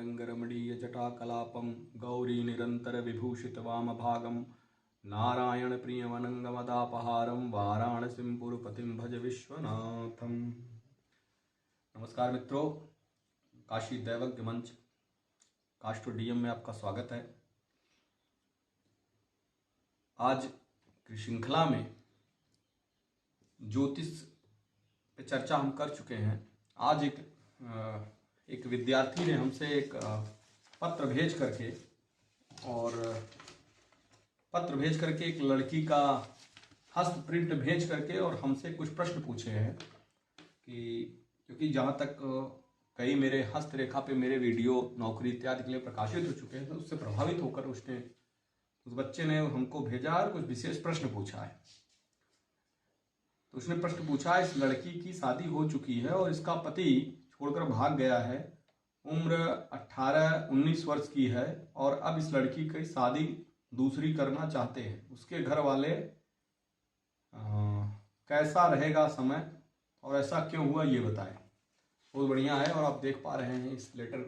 तरंगरमणीयजटाकलापं गौरीनिरन्तरविभूषितवामभागं नारायणप्रियमनङ्गमदापहारं वाराणसीं पुरपतिं भज विश्वनाथम। नमस्कार मित्रों, काशी दैवज्ञ मंच काष्टो डीएम में आपका स्वागत है। आज की श्रृंखला में ज्योतिष पे चर्चा हम कर चुके हैं। आज एक विद्यार्थी ने हमसे एक पत्र भेज करके एक लड़की का हस्त प्रिंट भेज करके और हमसे कुछ प्रश्न पूछे हैं कि क्योंकि जहाँ तक कई मेरे हस्तरेखा पे मेरे वीडियो नौकरी इत्यादि के लिए प्रकाशित हो चुके हैं, तो उससे प्रभावित होकर उस बच्चे ने हमको भेजा और कुछ विशेष प्रश्न पूछा है। तो उसने प्रश्न पूछा, इस लड़की की शादी हो चुकी है और इसका पति छोड़कर भाग गया है। उम्र 18-19 वर्ष की है और अब इस लड़की की शादी दूसरी करना चाहते हैं। उसके घर वाले कैसा रहेगा समय और ऐसा क्यों हुआ ये बताएं। बहुत बढ़िया है। और आप देख पा रहे हैं इस लेटर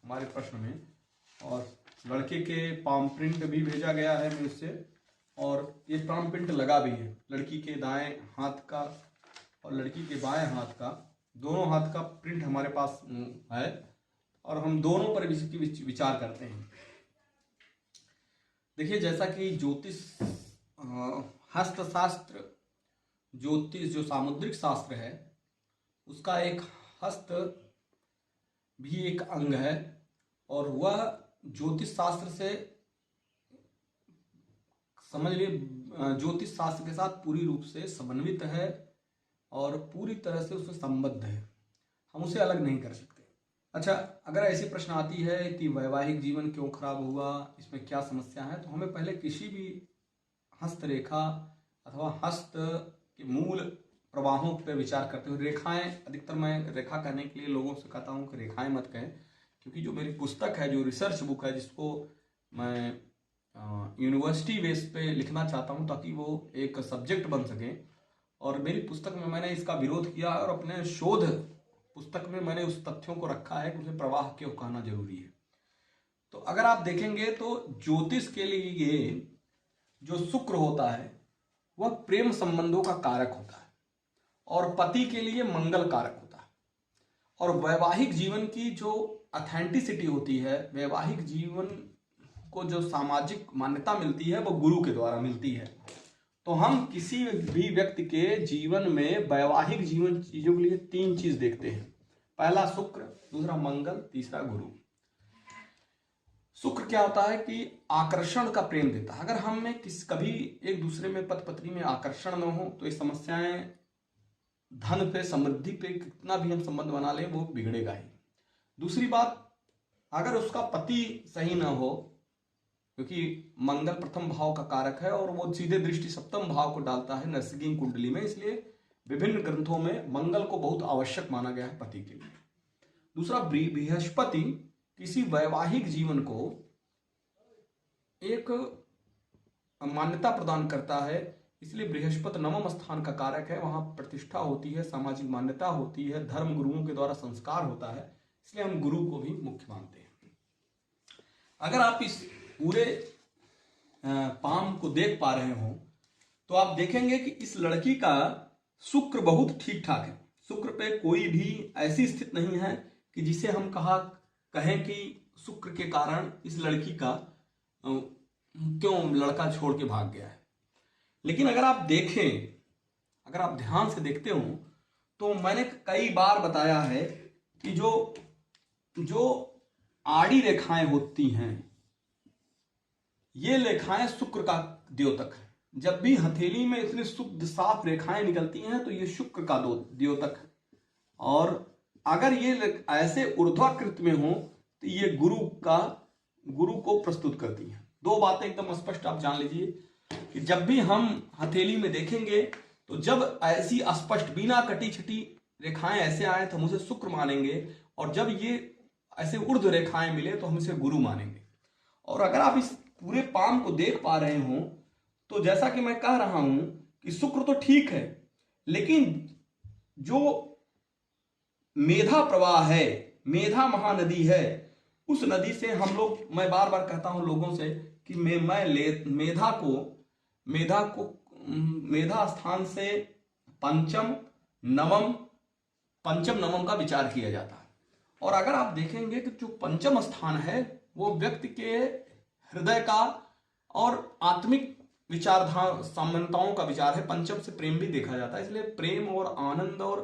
हमारे प्रश्न में, और लड़के के पाम प्रिंट भी भेजा गया है मुझसे, और ये पाम प्रिंट लगा भी है। लड़की के दाएं हाथ का और लड़की के बाएं हाथ का, दोनों हाथ का प्रिंट हमारे पास है और हम दोनों पर विचार करते हैं। देखिए, जैसा कि ज्योतिष हस्तशास्त्र, ज्योतिष जो सामुद्रिक शास्त्र है, उसका एक हस्त भी एक अंग है और वह ज्योतिष शास्त्र से समझ लिए ज्योतिष शास्त्र के साथ पूरी रूप से समन्वित है और पूरी तरह से उससे संबद्ध है। हम उसे अलग नहीं कर सकते। अच्छा, अगर ऐसी प्रश्न आती है कि वैवाहिक जीवन क्यों खराब हुआ, इसमें क्या समस्या है, तो हमें पहले किसी भी हस्तरेखा अथवा हस्त के मूल प्रवाहों पर विचार करते हुए, रेखाएं, अधिकतर मैं रेखा कहने के लिए लोगों से कहता हूं कि रेखाएं मत कहें, क्योंकि जो मेरी पुस्तक है, जो रिसर्च बुक है, जिसको मैं यूनिवर्सिटी बेस पे लिखना चाहता हूं ताकि वो एक सब्जेक्ट बन सके, और मेरी पुस्तक में मैंने इसका विरोध किया और अपने शोध पुस्तक में मैंने उस तथ्यों को रखा है कि उसे प्रवाह क्यों कहना जरूरी है। तो अगर आप देखेंगे तो ज्योतिष के लिए जो शुक्र होता है वह प्रेम संबंधों का कारक होता है और पति के लिए मंगल कारक होता है, और वैवाहिक जीवन की जो ऑथेंटिसिटी होती है, वैवाहिक जीवन को जो सामाजिक मान्यता मिलती है, वो गुरु के द्वारा मिलती है। तो हम किसी भी व्यक्ति के जीवन में वैवाहिक जीवन चीजों के लिए 3 चीज देखते हैं। पहला शुक्र, दूसरा मंगल, तीसरा गुरु। शुक्र क्या होता है कि आकर्षण का प्रेम देता है। अगर हम में कभी एक दूसरे में पति पत्नी में आकर्षण न हो तो ये समस्याएं, धन पे, समृद्धि पे कितना भी हम संबंध बना लें, वो बिगड़ेगा ही। दूसरी बात, अगर उसका पति सही ना हो, क्योंकि मंगल प्रथम भाव का कारक है और वो सीधे दृष्टि सप्तम भाव को डालता है नरसिंह कुंडली में, इसलिए विभिन्न ग्रंथों में मंगल को बहुत आवश्यक माना गया है पति के लिए। दूसरा, बृहस्पति किसी वैवाहिक जीवन को एक मान्यता प्रदान करता है, इसलिए बृहस्पति नवम स्थान का कारक है। वहां प्रतिष्ठा होती है, सामाजिक मान्यता होती है, धर्म गुरुओं के द्वारा संस्कार होता है, इसलिए हम गुरु को भी मुख्य मानते हैं। अगर आप इस पूरे पाम को देख पा रहे हो तो आप देखेंगे कि इस लड़की का शुक्र बहुत ठीक ठाक है। शुक्र पे कोई भी ऐसी स्थिति नहीं है कि जिसे हम कहें कि शुक्र के कारण इस लड़की का क्यों लड़का छोड़ के भाग गया है। लेकिन अगर आप देखें, अगर आप ध्यान से देखते हो तो मैंने कई बार बताया है कि जो आड़ी रेखाएं होती हैं, ये रेखाएं शुक्र का द्योतक है। जब भी हथेली में इतनी शुद्ध साफ रेखाएं निकलती हैं तो ये शुक्र का द्योतक है, और अगर ये ऐसे ऊर्ध्वाकृत में हो तो ये गुरु को प्रस्तुत करती हैं। 2 बातें एकदम स्पष्ट आप जान लीजिए कि जब भी हम हथेली में देखेंगे तो जब ऐसी स्पष्ट बिना कटी छटी रेखाएं ऐसे आए तो हम उसे शुक्र मानेंगे, और जब ये ऐसे ऊर्ध्व रेखाएं मिले तो हम इसे गुरु मानेंगे। और अगर आप इस पूरे पाम को देख पा रहे हो तो जैसा कि मैं कह रहा हूं कि शुक्र तो ठीक है, लेकिन जो मेधा प्रवाह है, मेधा महानदी है, उस नदी से हम लोग, मैं बार बार कहता हूं लोगों से कि मेधा स्थान से पंचम नवम का विचार किया जाता है। और अगर आप देखेंगे कि जो पंचम स्थान है वो व्यक्ति के हृदय का और आत्मिक विचारधारा समानताओं का विचार है। पंचम से प्रेम भी देखा जाता है, इसलिए प्रेम और आनंद और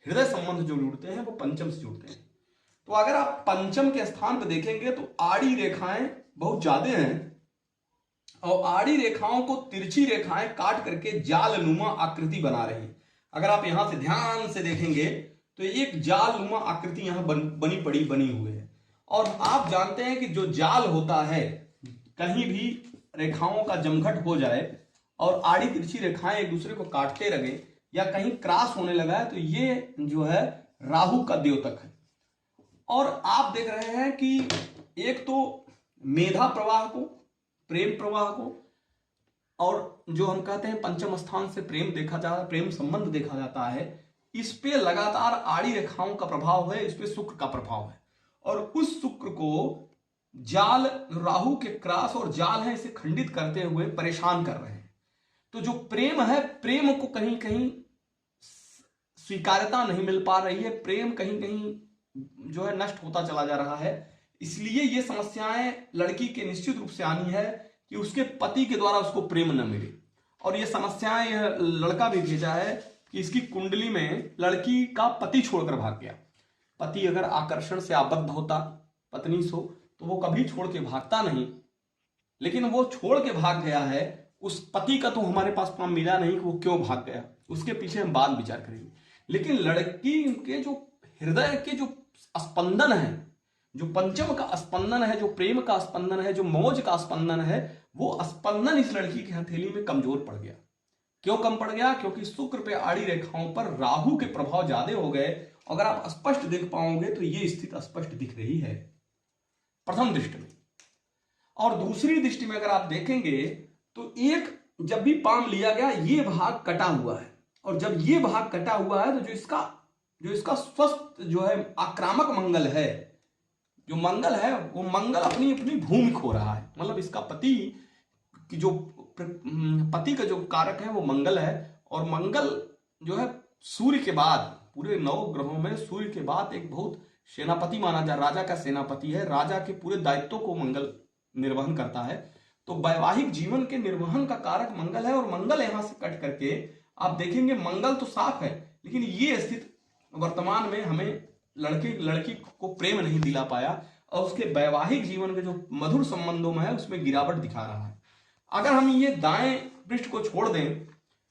हृदय संबंध जो जुड़ते हैं वो पंचम से जुड़ते हैं। तो अगर आप पंचम के स्थान पर देखेंगे तो आड़ी रेखाएं बहुत ज्यादा हैं और आड़ी रेखाओं को तिरछी रेखाएं काट करके जालनुमा आकृति बना रही है। अगर आप यहां से ध्यान से देखेंगे तो एक जालनुमा आकृति यहां बनी हुई है। और आप जानते हैं कि जो जाल होता है, कहीं भी रेखाओं का जमघट हो जाए और आड़ी तिरछी रेखाएं एक दूसरे को काटते रहे या कहीं क्रॉस होने लगा है, तो ये जो है राहु का द्योतक है। और आप देख रहे हैं कि एक तो मेधा प्रवाह को, प्रेम प्रवाह को, और जो हम कहते हैं पंचम स्थान से प्रेम देखा जाता है, प्रेम संबंध देखा जाता है, इस पे लगातार आड़ी रेखाओं का प्रभाव है, इस पे शुक्र का प्रभाव है। और उस शुक्र को जाल, राहु के क्रॉस और जाल है, इसे खंडित करते हुए परेशान कर रहे हैं। तो जो प्रेम है, प्रेम को कहीं कहीं स्वीकार्यता नहीं मिल पा रही है, प्रेम कहीं कहीं जो है नष्ट होता चला जा रहा है। इसलिए ये समस्याएं लड़की के निश्चित रूप से आनी है कि उसके पति के द्वारा उसको प्रेम न मिले। और ये समस्याएं यह लड़का भी भेजा है कि इसकी कुंडली में लड़की का पति छोड़कर भाग गया। पति अगर आकर्षण से आबद्ध होता पत्नी से तो वो कभी छोड़ के भागता नहीं, लेकिन वो छोड़ के भाग गया है। उस पति का तो हमारे पास काम मिला नहीं कि वो क्यों भाग गया, उसके पीछे हम बाद विचार करेंगे। लेकिन लड़की के जो हृदय के जो स्पंदन है, जो पंचम का स्पंदन है, जो प्रेम का स्पंदन है, जो मौज का स्पंदन है, वो स्पंदन इस लड़की की हथेली में कमजोर पड़ गया। क्यों कम पड़ गया? क्योंकि शुक्र पे आड़ी रेखाओं पर राहु के प्रभाव ज्यादा हो गए। अगर आप स्पष्ट देख पाओगे तो ये स्थिति स्पष्ट दिख रही है प्रथम दृष्टि में। और दूसरी दृष्टि में अगर आप देखेंगे तो एक जब भी पाम लिया गया ये भाग कटा हुआ है, और जब ये भाग कटा हुआ है तो जो इसका स्वस्थ जो है आक्रामक मंगल है, जो मंगल है वो मंगल अपनी अपनी भूमि खो रहा है। मतलब इसका पति का जो कारक है वो मंगल है, और मंगल जो है सूर्य के बाद, पूरे 9 ग्रहों में सूर्य के बाद एक बहुत सेनापति माना जा, राजा का सेनापति है। राजा के पूरे दायित्वों को मंगल निर्वहन करता है। तो वैवाहिक जीवन के निर्वहन का कारक मंगल है, और मंगल यहां से कट करके आप देखेंगे मंगल तो साफ है, लेकिन ये स्थिति वर्तमान में हमें लड़की को प्रेम नहीं दिला पाया, और उसके वैवाहिक जीवन के जो मधुर संबंधों में है उसमें गिरावट दिखा रहा है। अगर हम ये दाएं पृष्ठ को छोड़ दें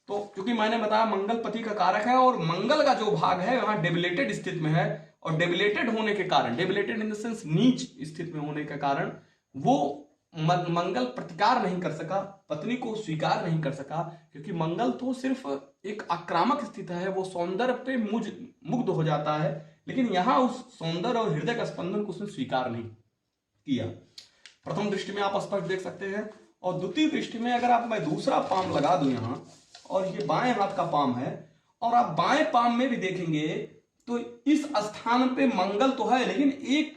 तो, क्योंकि मैंने बताया मंगल पति का कारक है, और मंगल का जो भाग है वहां डेबिलेटेड स्थिति में है, और डेबिलेटेड होने के कारण, डेबिलेटेड इन द सेंस नीच स्थिति में होने के कारण, वो मंगल प्रतिकार नहीं कर सका, पत्नी को स्वीकार नहीं कर सका, क्योंकि मंगल तो सिर्फ एक आक्रामक स्थिति है, वो सौंदर्य पे मुग्ध हो जाता है, लेकिन यहां उस सौंदर्य और हृदय का स्पंदन को उसने स्वीकार नहीं किया। प्रथम दृष्टि में आप स्पष्ट देख सकते हैं। और द्वितीय दृष्टि में अगर मैं दूसरा पाम लगा दूं यहां, और ये बाएं हाथ का पाम है, और आप बाएं पाम में भी देखेंगे तो इस स्थान पे मंगल तो है, लेकिन एक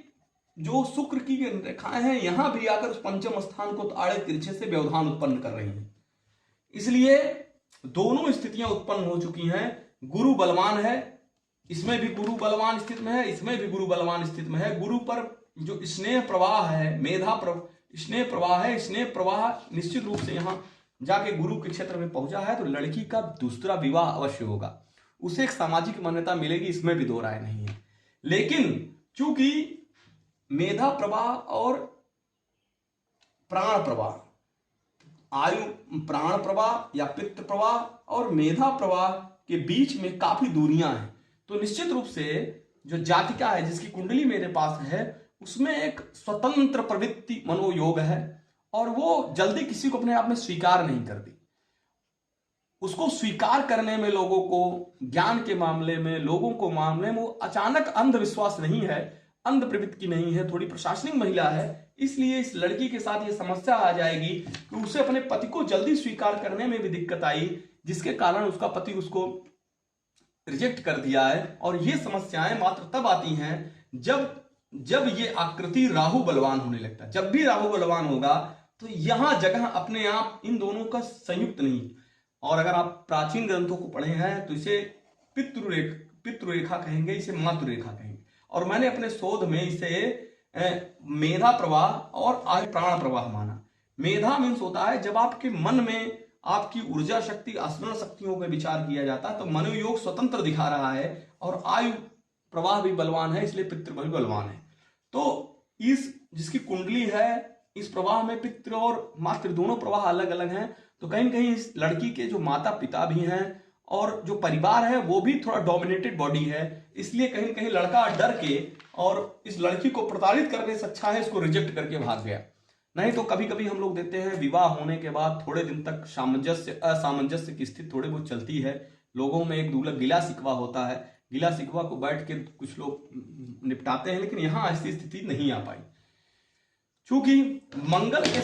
जो शुक्र की रेखाएं हैं यहां भी आकर उस पंचम स्थान को आड़े तिरछे से व्यवधान उत्पन्न कर रही हैं। इसलिए दोनों स्थितियां उत्पन्न हो चुकी हैं। गुरु बलवान है, इसमें भी गुरु बलवान स्थिति में है, इसमें भी गुरु बलवान स्थिति में है। गुरु पर जो स्नेह प्रवाह है, स्नेह प्रवाह है, स्नेह प्रवाह निश्चित रूप से यहां जाके गुरु के क्षेत्र में पहुंचा है, तो लड़की का दूसरा विवाह अवश्य होगा, उसे एक सामाजिक मान्यता मिलेगी, इसमें भी दो राय नहीं है। लेकिन चूंकि मेधा प्रवाह और प्राण प्रवाह, प्राण प्रवाह या पित्त प्रवाह और मेधा प्रवाह के बीच में काफी दूरियां हैं, तो निश्चित रूप से जो जातिका है जिसकी कुंडली मेरे पास है उसमें एक स्वतंत्र प्रवृत्ति मनोयोग है, और वो जल्दी किसी को अपने आप में स्वीकार नहीं करती। उसको स्वीकार करने में लोगों को, ज्ञान के मामले में, लोगों को मामले में वो अचानक अंधविश्वास नहीं है, अंध प्रवृत्ति नहीं है, थोड़ी प्रशासनिक महिला है। इसलिए इस लड़की के साथ ये समस्या आ जाएगी कि उसे अपने पति को जल्दी स्वीकार करने में भी दिक्कत आई, जिसके कारण उसका पति उसको रिजेक्ट कर दिया है। और ये समस्याएं मात्र तब आती हैं जब जब ये आकृति राहु बलवान होने लगता है, जब भी राहु बलवान होगा तो यहां जगह अपने आप इन दोनों का संयुक्त नहीं। और अगर आप प्राचीन ग्रंथों को पढ़े हैं तो इसे पितृरेखा कहेंगे, इसे मातृरेखा कहेंगे। और मैंने अपने शोध में इसे मेधा प्रवाह और आयु प्राण प्रवाह माना। मेधा मीन्स होता है जब आपके मन में आपकी ऊर्जा शक्ति, स्मरण शक्तियों पर विचार किया जाता है तो मनोयोग स्वतंत्र दिखा रहा है, और आयु प्रवाह भी बलवान है, इसलिए पितृ भी बलवान है। तो इस जिसकी कुंडली है, इस प्रवाह में पितृ और मातृ दोनों प्रवाह अलग अलग हैं। तो कहीं न कहीं इस लड़की के जो माता पिता भी हैं और जो परिवार है वो भी थोड़ा डोमिनेटेड बॉडी है, इसलिए कहीं न कहीं लड़का डर के और इस लड़की को प्रताड़ित करने से अच्छा है इसको रिजेक्ट करके भाग गया। नहीं तो कभी कभी हम लोग देते हैं विवाह होने के बाद थोड़े दिन तक असामंजस्य की स्थिति थोड़ी बहुत चलती है, लोगों में एक दूसरा गिला शिकवा होता है, गिला शिकवा को बैठ के कुछ लोग निपटाते हैं, लेकिन यहां ऐसी स्थिति नहीं आ पाई। चूंकि मंगल के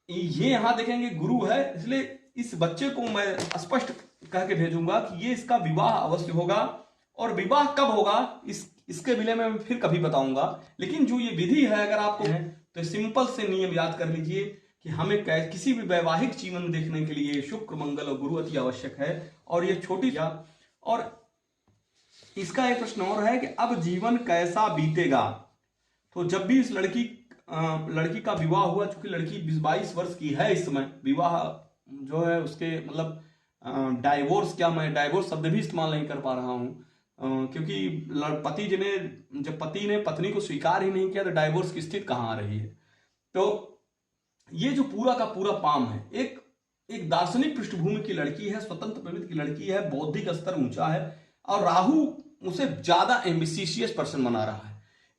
ये यहां देखेंगे गुरु है, इसलिए इस बच्चे को मैं स्पष्ट कह के भेजूंगा कि ये इसका विवाह अवश्य होगा। और विवाह कब होगा इसके विषय में मैं फिर कभी बताऊंगा। लेकिन जो ये विधि है अगर आपको है तो सिंपल से नियम याद कर लीजिए कि हमें किसी भी वैवाहिक जीवन देखने के लिए शुक्र मंगल और गुरु अति आवश्यक है। और ये छोटी और इसका एक प्रश्न और है कि अब जीवन कैसा बीतेगा। तो जब भी इस लड़की का विवाह हुआ, चूंकि लड़की 22 वर्ष की है इस समय, विवाह जो है उसके मतलब डाइवोर्स, क्या मैं डाइवोर्स शब्द भी इस्तेमाल नहीं कर पा रहा हूं, क्योंकि जब पति ने पत्नी को स्वीकार ही नहीं किया तो डाइवोर्स की स्थिति कहां आ रही है। तो ये जो पूरा का पूरा पाम है, एक दार्शनिक पृष्ठभूमि की लड़की है, स्वतंत्र प्रवृत्ति की लड़की है, बौद्धिक स्तर ऊंचा है, और राहु उसे ज्यादा एम्बिशियस पर्सन बना रहा है।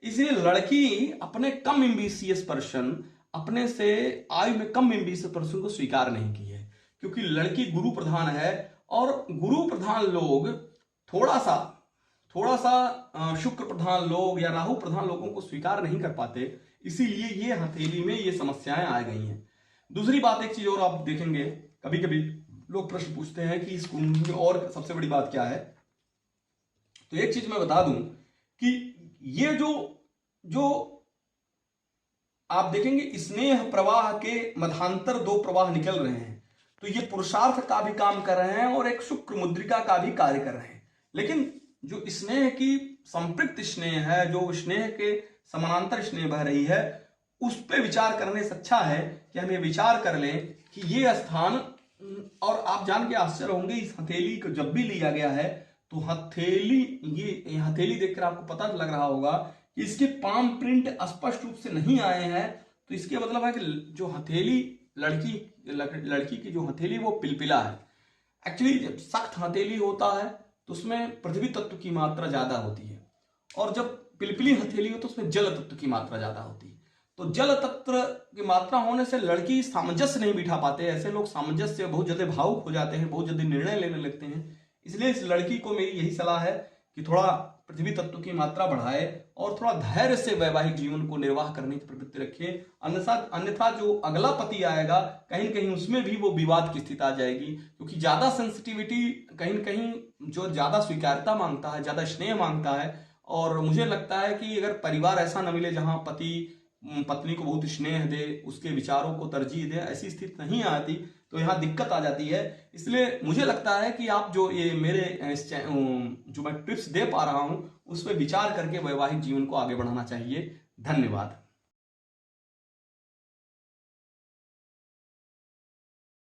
इसलिए लड़की अपने कम एम्बिशियस पर्सन, अपने से आयु में कम एम्बिशियस पर्सन को स्वीकार नहीं की है, क्योंकि लड़की गुरु प्रधान है। और गुरु प्रधान लोग थोड़ा सा शुक्र प्रधान लोग या राहु प्रधान लोगों को स्वीकार नहीं कर पाते, इसीलिए ये हथेली में ये समस्याएं आ गई हैं। दूसरी बात, एक चीज और आप देखेंगे, कभी कभी लोग प्रश्न पूछते हैं कि इस कुंडली में और सबसे बड़ी बात क्या है। तो एक चीज मैं बता दूं कि ये जो आप देखेंगे स्नेह प्रवाह के मध्यांतर 2 प्रवाह निकल रहे हैं, तो ये पुरुषार्थ का भी काम कर रहे हैं और एक शुक्र मुद्रिका का भी कार्य कर रहे हैं। लेकिन जो स्नेह की संपृक्त स्नेह है, जो स्नेह के समानांतर स्नेह बह रही है, उस पर विचार करने से अच्छा है कि हम ये विचार कर लें कि ये स्थान, और आप जान के आश्चर्य होंगे इस हथेली को जब भी लिया गया है तो ये हथेली देखकर आपको पता लग रहा होगा कि इसके पाम प्रिंट स्पष्ट रूप से नहीं आए हैं। तो इसके मतलब है कि जो हथेली लड़की की जो हथेली वो पिलपिला है। एक्चुअली जब सख्त हथेली होता है तो उसमें पृथ्वी तत्व की मात्रा ज्यादा होती है, और जब पिलपिली हथेली हो तो उसमें जल तत्व की मात्रा ज्यादा होती है। तो जल तत्व की मात्रा होने से लड़की सामंजस्य नहीं बिठा पाते। ऐसे लोग सामंजस्य बहुत ज्यादा भावुक हो जाते हैं, बहुत ज्यादा निर्णय लेने लगते हैं। इसलिए इस लड़की को मेरी यही सलाह है कि थोड़ा पृथ्वी तत्व की मात्रा बढ़ाए और थोड़ा धैर्य से वैवाहिक जीवन को निर्वाह करने की प्रवृत्ति रखे। अन्यथा जो अगला पति आएगा कहीं न कहीं उसमें भी वो विवाद की स्थिति आ जाएगी, क्योंकि ज्यादा सेंसिटिविटी कहीं न कहीं जो ज्यादा स्वीकार्यता मांगता है, ज्यादा स्नेह मांगता है। और मुझे लगता है कि अगर परिवार ऐसा न मिले जहां पति पत्नी को बहुत स्नेह दे, उसके विचारों को तरजीह दे, ऐसी स्थिति नहीं आती तो यहाँ दिक्कत आ जाती है। इसलिए मुझे लगता है कि आप जो ये मेरे जो मैं टिप्स दे पा रहा हूँ उस पर विचार करके वैवाहिक जीवन को आगे बढ़ाना चाहिए। धन्यवाद।